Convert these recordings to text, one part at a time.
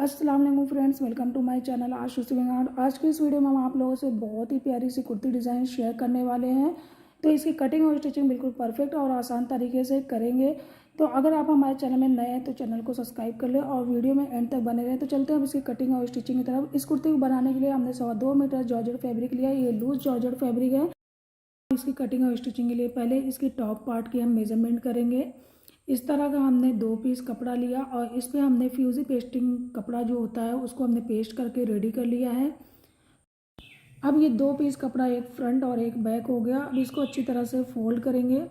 अस्सलाम वालेकुम friends, welcome to my channel आशुषी वेंगाट। आज की इस वीडियो में हम आप लोगों से बहुत ही प्यारी सी कुर्ती डिज़ाइन शेयर करने वाले हैं। तो इसकी कटिंग और स्टिचिंग बिल्कुल परफेक्ट और आसान तरीके से करेंगे। तो अगर आप हमारे चैनल में नए हैं तो चैनल को सब्सक्राइब कर लें और वीडियो में एंड तक बने रहें। तो चलते हैं अब इसकी कटिंग और स्टिचिंग की तरफ। इस कुर्ती को बनाने के लिए हमने 2.25 मीटर जॉर्जेट फैब्रिक लिया है। ये लूज जॉर्जेट फैब्रिक है। इसकी कटिंग और स्टिचिंग के लिए पहले इसकी टॉप पार्ट की हम मेजरमेंट करेंगे। इस तरह का हमने 2 पीस कपड़ा लिया और इस पर हमने फ्यूजी पेस्टिंग कपड़ा जो होता है उसको हमने पेस्ट करके रेडी कर लिया है। अब ये 2 पीस कपड़ा, एक फ्रंट और एक बैक हो गया। अब इसको अच्छी तरह से फोल्ड करेंगे,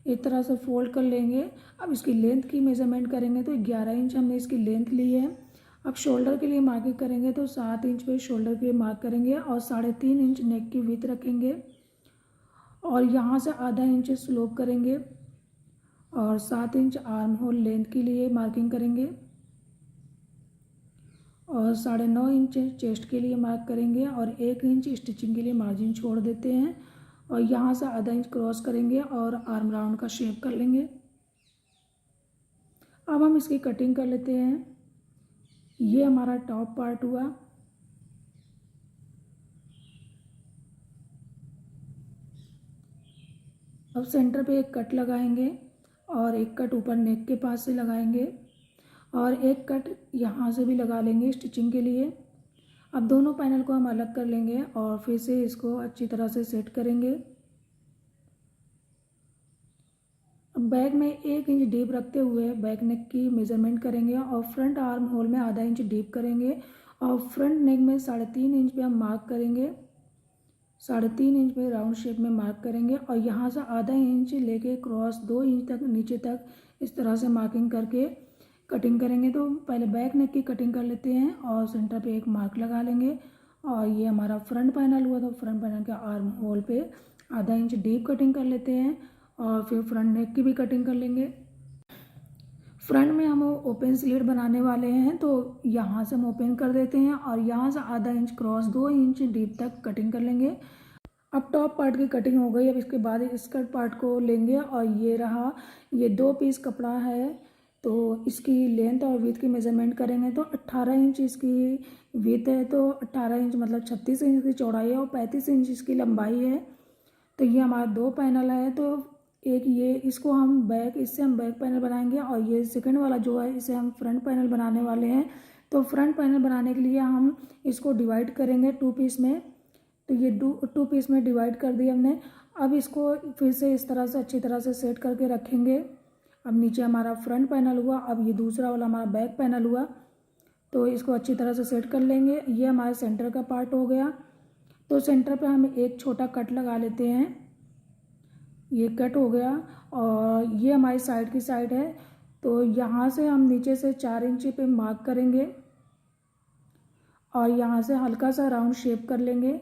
एक तरह से फोल्ड कर लेंगे। अब इसकी लेंथ की मेजरमेंट करेंगे तो 11 इंच हमने इसकी लेंथ ली है। अब शोल्डर के लिए मार्किंग करेंगे तो 7 इंच पे शोल्डर के लिए मार्क करेंगे और 3.5 इंच नेक की विड्थ रखेंगे और यहाँ से आधा इंच स्लोप करेंगे और 7 इंच आर्म होल लेंथ के लिए मार्किंग करेंगे और 9.5 इंच चेस्ट के लिए मार्क करेंगे और 1 इंच स्टिचिंग के लिए मार्जिन छोड़ देते हैं और यहाँ से आधा इंच क्रॉस करेंगे और आर्म राउंड का शेप कर लेंगे। अब हम इसकी कटिंग कर लेते हैं। ये हमारा टॉप पार्ट हुआ। अब सेंटर पे एक कट लगाएंगे और एक कट ऊपर नेक के पास से लगाएंगे और एक कट यहाँ से भी लगा लेंगे स्टिचिंग के लिए। अब दोनों पैनल को हम अलग कर लेंगे और फिर से इसको अच्छी तरह से सेट करेंगे। अब बैक में 1 इंच डीप रखते हुए बैक नेक की मेजरमेंट करेंगे और फ्रंट आर्म होल में आधा इंच डीप करेंगे और फ्रंट नेक में 3.5 इंच पे हम मार्क करेंगे। 3.5 इंच पे राउंड शेप में मार्क करेंगे और यहाँ से आधा इंच लेके क्रॉस 2 इंच तक नीचे तक इस तरह से मार्किंग करके कटिंग करेंगे। तो पहले बैक नेक की कटिंग कर लेते हैं और सेंटर पे एक मार्क लगा लेंगे और ये हमारा फ्रंट पैनल हुआ। तो फ्रंट पैनल के आर्म होल पे आधा इंच डीप कटिंग कर लेते हैं और फिर फ्रंट नेक की भी कटिंग कर लेंगे। फ्रंट में हम ओपन स्लिट बनाने वाले हैं तो यहाँ से हम ओपन कर देते हैं और यहाँ से आधा इंच क्रॉस 2 इंच डीप तक कटिंग कर लेंगे। अब टॉप पार्ट की कटिंग हो गई। अब इसके बाद स्कर्ट पार्ट को लेंगे और ये रहा, ये 2 पीस कपड़ा है तो इसकी लेंथ और विड्थ की मेजरमेंट करेंगे तो 18 इंच इसकी विड्थ है। तो 18 इंच मतलब 36 इंच की चौड़ाई है और 35 इंच इसकी लंबाई है। तो ये हमारा 2 पैनल है। तो एक ये इसको हम बैक, इससे हम बैक पैनल बनाएंगे और ये सेकंड वाला जो है इसे हम फ्रंट पैनल बनाने वाले हैं। तो फ्रंट पैनल बनाने के लिए हम इसको डिवाइड करेंगे 2 पीस में। तो ये 2 पीस में डिवाइड कर दिया हमने। अब इसको फिर से इस तरह से अच्छी तरह से सेट करके रखेंगे। अब नीचे हमारा फ्रंट पैनल हुआ, अब ये दूसरा वाला हमारा बैक पैनल हुआ। तो इसको अच्छी तरह से सेट कर लेंगे। ये हमारे सेंटर का पार्ट हो गया। तो सेंटर पे हम एक छोटा कट लगा लेते हैं। ये कट हो गया और ये हमारी साइड की साइड है। तो यहाँ से हम नीचे से 4 इंच पे मार्क करेंगे और यहाँ से हल्का सा राउंड शेप कर लेंगे,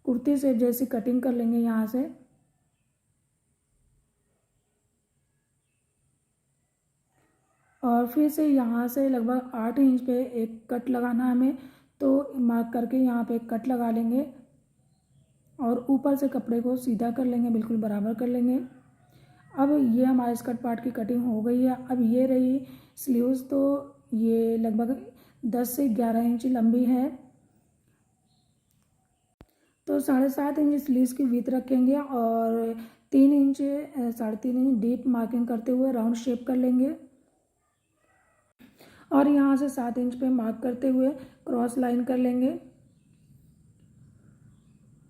कुर्ती शेप जैसी कटिंग कर लेंगे यहाँ से। और फिर से यहाँ से लगभग 8 इंच पे एक कट लगाना है हमें। तो मार्क करके यहाँ पे एक कट लगा लेंगे और ऊपर से कपड़े को सीधा कर लेंगे, बिल्कुल बराबर कर लेंगे। अब ये हमारे स्कर्ट पार्ट की कटिंग हो गई है। अब ये रही स्लीव्स। तो ये लगभग 10 से 11 इंच लंबी है। तो 7.5 इंच स्लीव्स की विड्थ रखेंगे और 3 इंच 3.5 इंच डीप मार्किंग करते हुए राउंड शेप कर लेंगे और यहाँ से 7 इंच पे मार्क करते हुए क्रॉस लाइन कर लेंगे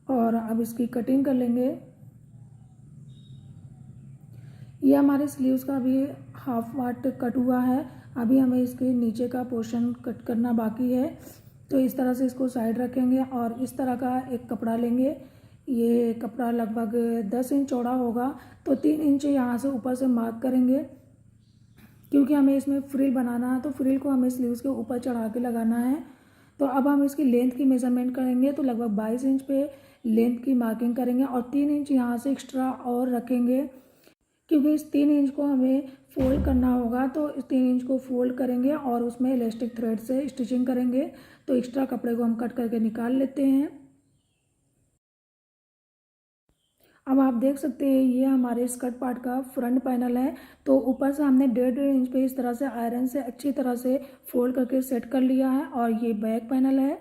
और अब इसकी कटिंग कर लेंगे। ये हमारे स्लीव्स का भी हाफ पार्ट कट हुआ है। अभी हमें इसके नीचे का पोर्शन कट करना बाकी है। तो इस तरह से इसको साइड रखेंगे और इस तरह का एक कपड़ा लेंगे। ये कपड़ा लगभग 10 इंच चौड़ा होगा। तो 3 इंच यहाँ से ऊपर से मार्क करेंगे क्योंकि हमें इसमें फ्रिल बनाना है। तो फ्रिल को हमें स्लीव्स के ऊपर चढ़ा के लगाना है। तो अब हम इसकी लेंथ की मेजरमेंट करेंगे तो लगभग 22 इंच पे लेंथ की मार्किंग करेंगे और 3 इंच यहाँ से एक्स्ट्रा और रखेंगे क्योंकि इस 3 इंच को हमें फोल्ड करना होगा। तो इस 3 इंच को फोल्ड करेंगे और उसमें इलास्टिक थ्रेड से स्टिचिंग करेंगे। तो एक्स्ट्रा कपड़े को हम कट करके निकाल लेते हैं। अब आप देख सकते हैं ये हमारे स्कर्ट पार्ट का फ्रंट पैनल है। तो ऊपर से हमने 1.5 इंच पे इस तरह से आयरन से अच्छी तरह से फोल्ड करके सेट कर लिया है। और ये बैक पैनल है,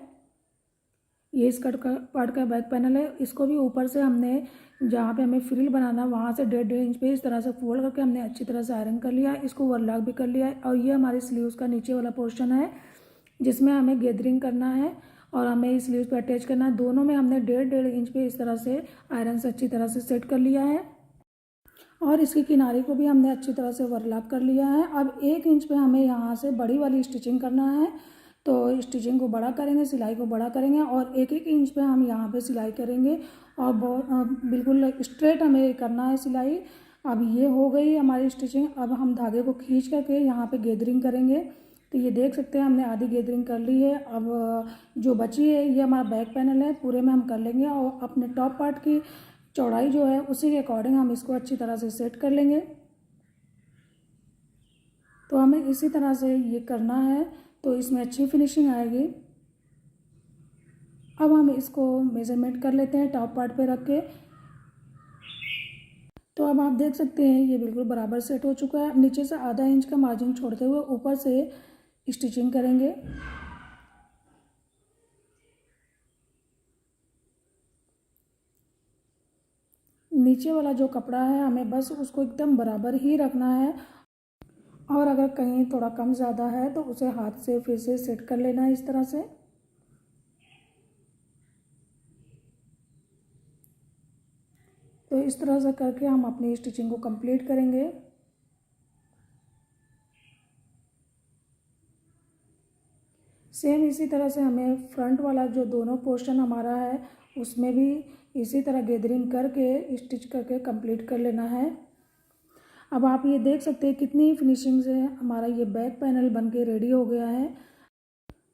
ये स्कर्ट का पार्ट का बैक पैनल है। इसको भी ऊपर से हमने जहाँ पे हमें फ्रिल बनाना वहाँ से 1.5 इंच पे इस तरह से फोल्ड करके हमने अच्छी तरह से आयरन कर लिया है। इसको ओवरलॉक भी कर लिया है। और ये हमारे स्लीव्स का नीचे वाला पोर्शन है जिसमें हमें गैदरिंग करना है और हमें इस स्लीव्स पे अटैच करना है। दोनों में हमने 1.5 इंच पे इस तरह से आयरन से अच्छी तरह से सेट कर लिया है। और इसके किनारे को भी हमने अच्छी तरह से ओवरलैप कर लिया है। अब 1 इंच पे हमें यहाँ से बड़ी वाली स्टिचिंग करना है। तो स्टिचिंग को बड़ा करेंगे, सिलाई को बड़ा करेंगे और 1-1 इंच पे हम यहाँ पे सिलाई करेंगे और बिल्कुल स्ट्रेट हमें करना है सिलाई। अब ये हो गई हमारी स्टिचिंग। अब हम धागे को खींच करके यहाँ पे गैदरिंग करेंगे। तो ये देख सकते हैं हमने आधी गैदरिंग कर ली है। अब जो बची है ये हमारा बैक पैनल है, पूरे में हम कर लेंगे और अपने टॉप पार्ट की चौड़ाई जो है उसी के अकॉर्डिंग हम इसको अच्छी तरह से सेट कर लेंगे। तो हमें इसी तरह से ये करना है तो इसमें अच्छी फिनिशिंग आएगी। अब हम इसको मेज़रमेंट कर लेते हैं टॉप पार्ट पे रख के। तो अब आप देख सकते हैं ये बिल्कुल बराबर सेट हो चुका है। अब नीचे से आधा इंच का मार्जिन छोड़ते हुए ऊपर से स्टिचिंग करेंगे। नीचे वाला जो कपड़ा है हमें बस उसको एकदम बराबर ही रखना है और अगर कहीं थोड़ा कम ज़्यादा है तो उसे हाथ से फिर से सेट कर लेना है इस तरह से। तो इस तरह से करके हम अपनी स्टिचिंग को कंप्लीट करेंगे। सेम इसी तरह से हमें फ्रंट वाला जो दोनों पोर्शन हमारा है उसमें भी इसी तरह गैदरिंग करके स्टिच करके कंप्लीट कर लेना है। अब आप ये देख सकते हैं कितनी फिनिशिंग से हमारा ये बैक पैनल बन के रेडी हो गया है।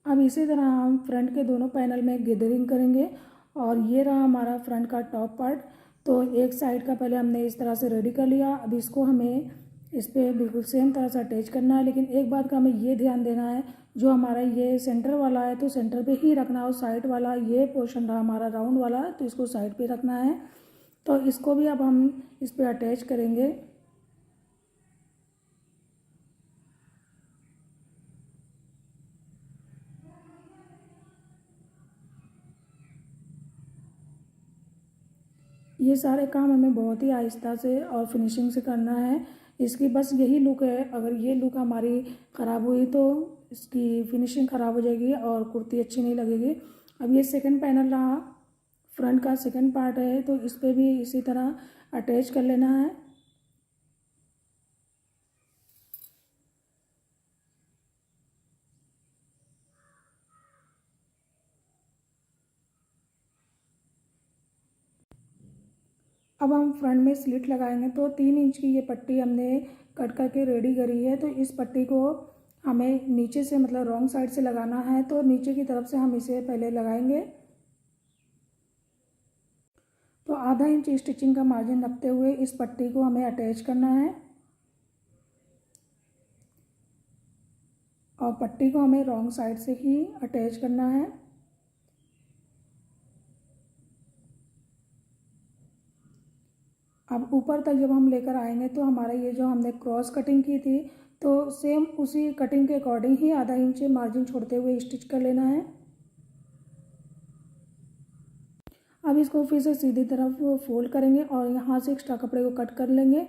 अब इसी तरह हम फ्रंट के दोनों पैनल में गैदरिंग करेंगे और ये रहा हमारा फ्रंट का टॉप पार्ट। तो एक साइड का पहले हमने इस तरह से रेडी कर लिया। अब इसको हमें इस पर बिल्कुल सेम तरह से अटैच करना है। लेकिन एक बात का हमें ये ध्यान देना है, जो हमारा ये सेंटर वाला है तो सेंटर पे ही रखना है और साइड वाला ये पोर्शन रहा हमारा राउंड वाला तो इसको साइड पे रखना है। तो इसको भी अब हम इस पर अटैच करेंगे। ये सारे काम हमें बहुत ही आहिस्ता से और फिनिशिंग से करना है। इसकी बस यही लुक है, अगर ये लुक हमारी ख़राब हुई तो इसकी फिनिशिंग ख़राब हो जाएगी और कुर्ती अच्छी नहीं लगेगी। अब ये सेकंड पैनल रहा, फ्रंट का सेकंड पार्ट है तो इस पर भी इसी तरह अटैच कर लेना है। अब हम फ्रंट में स्लिट लगाएंगे। तो 3 इंच की ये पट्टी हमने कट करके रेडी करी है। तो इस पट्टी को हमें नीचे से मतलब रॉन्ग साइड से लगाना है। तो नीचे की तरफ से हम इसे पहले लगाएंगे। तो आधा इंच स्टिचिंग का मार्जिन रखते हुए इस पट्टी को हमें अटैच करना है और पट्टी को हमें रॉन्ग साइड से ही अटैच करना है। अब ऊपर तक जब हम लेकर आएंगे तो हमारा ये जो हमने क्रॉस कटिंग की थी तो सेम उसी कटिंग के अकॉर्डिंग ही आधा इंच मार्जिन छोड़ते हुए स्टिच कर लेना है। अब इसको फिर से सीधी तरफ फोल्ड करेंगे और यहाँ से एक्स्ट्रा कपड़े को कट कर लेंगे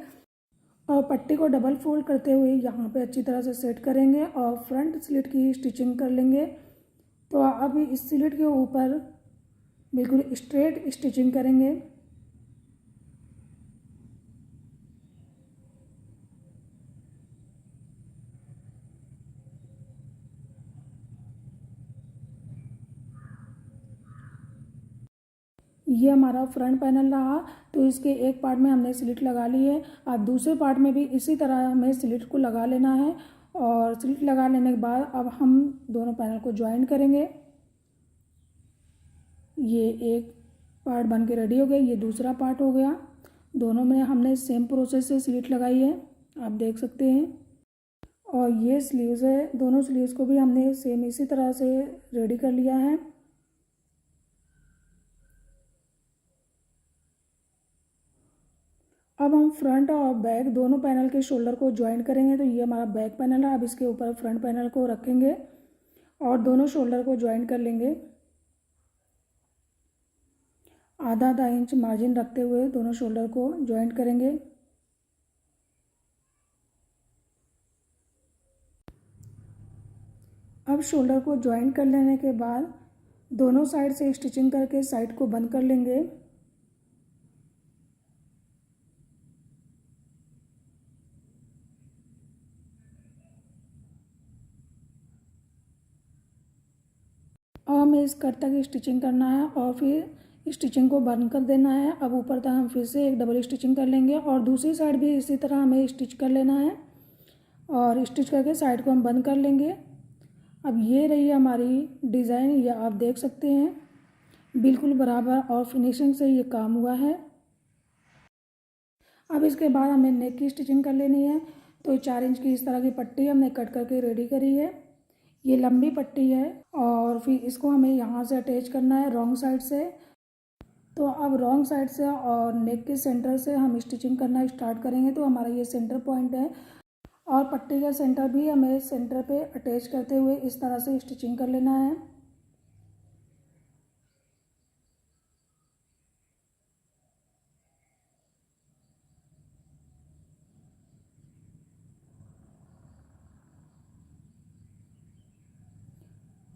और पट्टी को डबल फोल्ड करते हुए यहाँ पे अच्छी तरह से सेट करेंगे और फ्रंट स्लिट की स्टिचिंग कर लेंगे। तो अब इस स्लिट के ऊपर बिल्कुल स्ट्रेट स्टिचिंग करेंगे। ये हमारा फ्रंट पैनल रहा। तो इसके एक पार्ट में हमने स्लिट लगा ली है। अब दूसरे पार्ट में भी इसी तरह हमें स्लिट को लगा लेना है और स्लिट लगा लेने के बाद अब हम दोनों पैनल को ज्वाइन करेंगे। ये एक पार्ट बन के रेडी हो गया, ये दूसरा पार्ट हो गया। दोनों में हमने सेम प्रोसेस से स्लिट लगाई है, आप देख सकते हैं। और ये स्लीव्स है, दोनों स्लीव्स को भी हमने सेम इसी तरह से रेडी कर लिया है। अब हम फ्रंट और बैक दोनों पैनल के शोल्डर को ज्वाइन करेंगे। तो ये हमारा बैक पैनल है। अब इसके ऊपर फ्रंट पैनल को रखेंगे और दोनों शोल्डर को ज्वाइन कर लेंगे। आधा आधा इंच मार्जिन रखते हुए दोनों शोल्डर को ज्वाइन करेंगे। अब शोल्डर को ज्वाइन कर लेने के बाद दोनों साइड से स्टिचिंग करके साइड को बंद कर लेंगे। अब हमें इस कट तक स्टिचिंग करना है और फिर स्टिचिंग को बंद कर देना है। अब ऊपर तक हम फिर से एक डबल स्टिचिंग कर लेंगे और दूसरी साइड भी इसी तरह हमें स्टिच कर लेना है और स्टिच करके साइड को हम बंद कर लेंगे। अब ये रही हमारी डिज़ाइन, ये आप देख सकते हैं बिल्कुल बराबर और फिनिशिंग से ये काम हुआ है। अब इसके बाद हमें नेक की स्टिचिंग कर लेनी है। तो 4 इंच की इस तरह की पट्टी हमने कट करके रेडी करी है। ये लंबी पट्टी है और फिर इसको हमें यहाँ से अटैच करना है रॉन्ग साइड से। तो अब रॉन्ग साइड से और नेक के सेंटर से हम स्टिचिंग करना स्टार्ट करेंगे। तो हमारा ये सेंटर पॉइंट है और पट्टी का सेंटर भी हमें सेंटर पे अटैच करते हुए इस तरह से स्टिचिंग कर लेना है।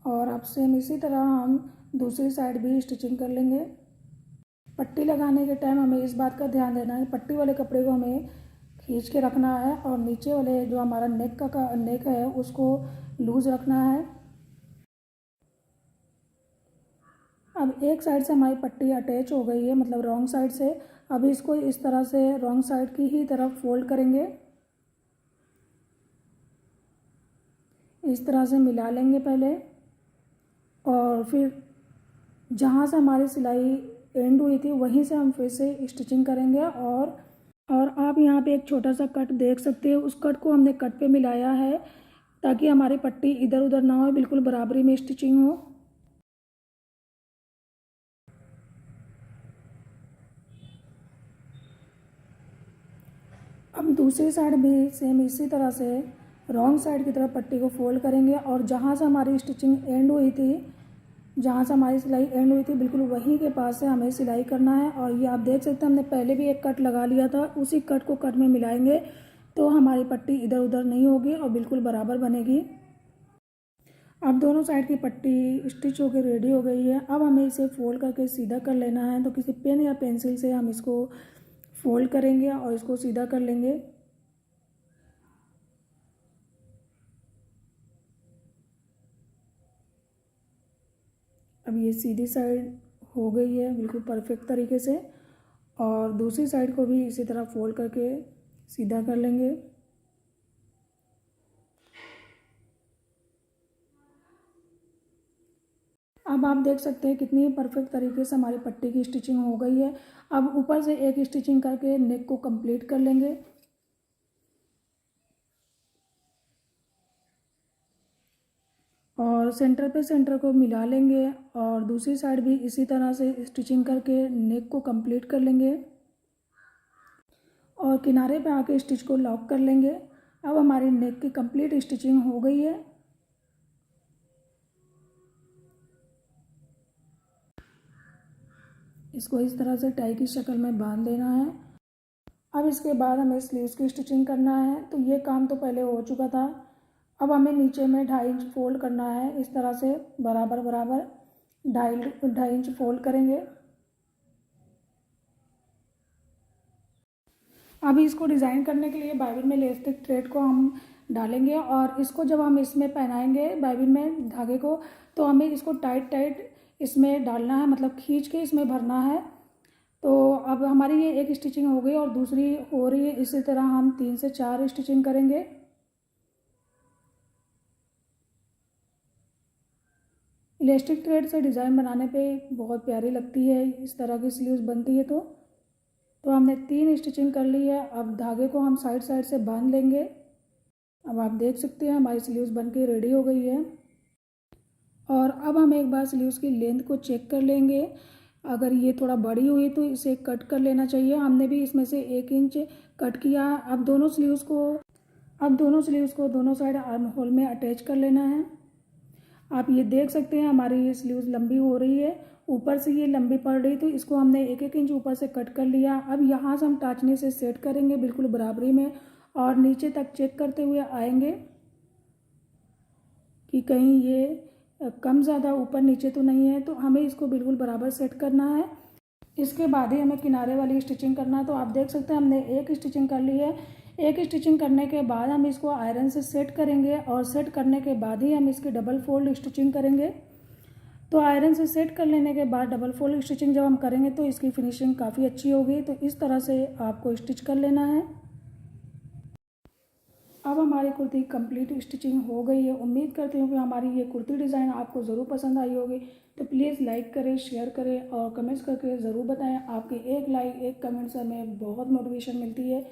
और अब सेम इसी तरह हम दूसरी साइड भी स्टिचिंग कर लेंगे। पट्टी लगाने के टाइम हमें इस बात का ध्यान देना है, पट्टी वाले कपड़े को हमें खींच के रखना है और नीचे वाले जो हमारा नेक है उसको लूज़ रखना है। अब एक साइड से हमारी पट्टी अटैच हो गई है, मतलब रॉन्ग साइड से। अब इसको इस तरह से रॉन्ग साइड की ही तरफ फोल्ड करेंगे, इस तरह से मिला लेंगे पहले और फिर जहाँ से हमारी सिलाई एंड हुई थी वहीं से हम फिर से स्टिचिंग करेंगे। और आप यहाँ पे एक छोटा सा कट देख सकते हो, उस कट को हमने कट पे मिलाया है ताकि हमारी पट्टी इधर उधर ना हो, बिल्कुल बराबरी में स्टिचिंग हो। अब दूसरी साइड भी सेम इसी तरह से रॉन्ग साइड की तरफ पट्टी को फोल्ड करेंगे और जहाँ से हमारी स्टिचिंग एंड हुई थी, जहाँ से हमारी सिलाई एंड हुई थी बिल्कुल वहीं के पास से हमें सिलाई करना है। और ये आप देख सकते हैं हमने पहले भी एक कट लगा लिया था, उसी कट को कट में मिलाएंगे तो हमारी पट्टी इधर उधर नहीं होगी और बिल्कुल बराबर बनेगी। अब दोनों साइड की पट्टी स्टिच होकर रेडी हो गई है। अब हमें इसे फोल्ड करके सीधा कर लेना है। तो किसी पेन या पेंसिल से हम इसको फोल्ड करेंगे और इसको सीधा कर लेंगे। अब ये सीधी साइड हो गई है बिल्कुल परफेक्ट तरीके से और दूसरी साइड को भी इसी तरह फोल्ड करके सीधा कर लेंगे। अब आप देख सकते हैं कितनी परफेक्ट तरीके से हमारी पट्टी की स्टिचिंग हो गई है। अब ऊपर से एक स्टिचिंग करके नेक को कंप्लीट कर लेंगे। और सेंटर पे सेंटर को मिला लेंगे और दूसरी साइड भी इसी तरह से स्टिचिंग करके नेक को कंप्लीट कर लेंगे और किनारे पे आके स्टिच को लॉक कर लेंगे। अब हमारी नेक की कंप्लीट स्टिचिंग हो गई है। इसको इस तरह से टाई की शक्ल में बांध देना है। अब इसके बाद हमें स्लीव्स की स्टिचिंग करना है। तो ये काम तो पहले हो चुका था। अब हमें नीचे में 2.5 इंच फोल्ड करना है, इस तरह से बराबर बराबर 2.5 इंच फोल्ड करेंगे। अभी इसको डिज़ाइन करने के लिए बाइबिन में इलास्टिक थ्रेड को हम डालेंगे और इसको जब हम इसमें पहनाएंगे बाइबिन में धागे को, तो हमें इसको टाइट टाइट इसमें डालना है, मतलब खींच के इसमें भरना है। तो अब हमारी ये एक स्टिचिंग हो गई और दूसरी हो रही है। इसी तरह हम 3 से 4 स्टिचिंग करेंगे। इलास्टिक थ्रेड से डिज़ाइन बनाने पे बहुत प्यारी लगती है, इस तरह की स्लीव्स बनती है। तो हमने 3 स्टिचिंग कर ली है। अब धागे को हम साइड साइड से बांध लेंगे। अब आप देख सकते हैं हमारी स्लीव्स बन के रेडी हो गई है। और अब हम एक बार स्लीव्स की लेंथ को चेक कर लेंगे। अगर ये थोड़ा बड़ी हुई तो इसे कट कर लेना चाहिए। हमने भी इसमें से 1 इंच कट किया। अब दोनों स्लीव्स को दोनों साइड आर्म होल में अटैच कर लेना है। आप ये देख सकते हैं हमारी ये स्लीव्स लंबी हो रही है, ऊपर से ये लंबी पड़ रही, तो इसको हमने 1-1 इंच ऊपर से कट कर लिया। अब यहाँ से हम टाँचने से सेट करेंगे बिल्कुल बराबरी में, और नीचे तक चेक करते हुए आएंगे कि कहीं ये कम ज़्यादा ऊपर नीचे तो नहीं है। तो हमें इसको बिल्कुल बराबर सेट करना है। इसके बाद ही हमें किनारे वाली स्टिचिंग करना है। तो आप देख सकते हैं हमने एक स्टिचिंग कर ली है। एक स्टिचिंग करने के बाद हम इसको आयरन से सेट करेंगे, और सेट करने के बाद ही हम इसकी डबल फोल्ड स्टिचिंग करेंगे। तो आयरन से सेट कर लेने के बाद डबल फोल्ड स्टिचिंग जब हम करेंगे तो इसकी फिनिशिंग काफ़ी अच्छी होगी। तो इस तरह से आपको स्टिच कर लेना है। अब हमारी कुर्ती कंप्लीट स्टिचिंग हो गई है। उम्मीद करती हूँ कि हमारी ये कुर्ती डिज़ाइन आपको ज़रूर पसंद आई होगी। तो प्लीज़ लाइक करें, शेयर करें और कमेंट्स करके ज़रूर बताएं। आपके एक लाइक, एक कमेंट से हमें बहुत मोटिवेशन मिलती है।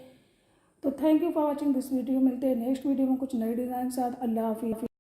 तो thank you for watching this video. मिलते हैं नेक्स्ट वीडियो में कुछ नए डिज़ाइन के साथ। अल्लाह हाफिज़।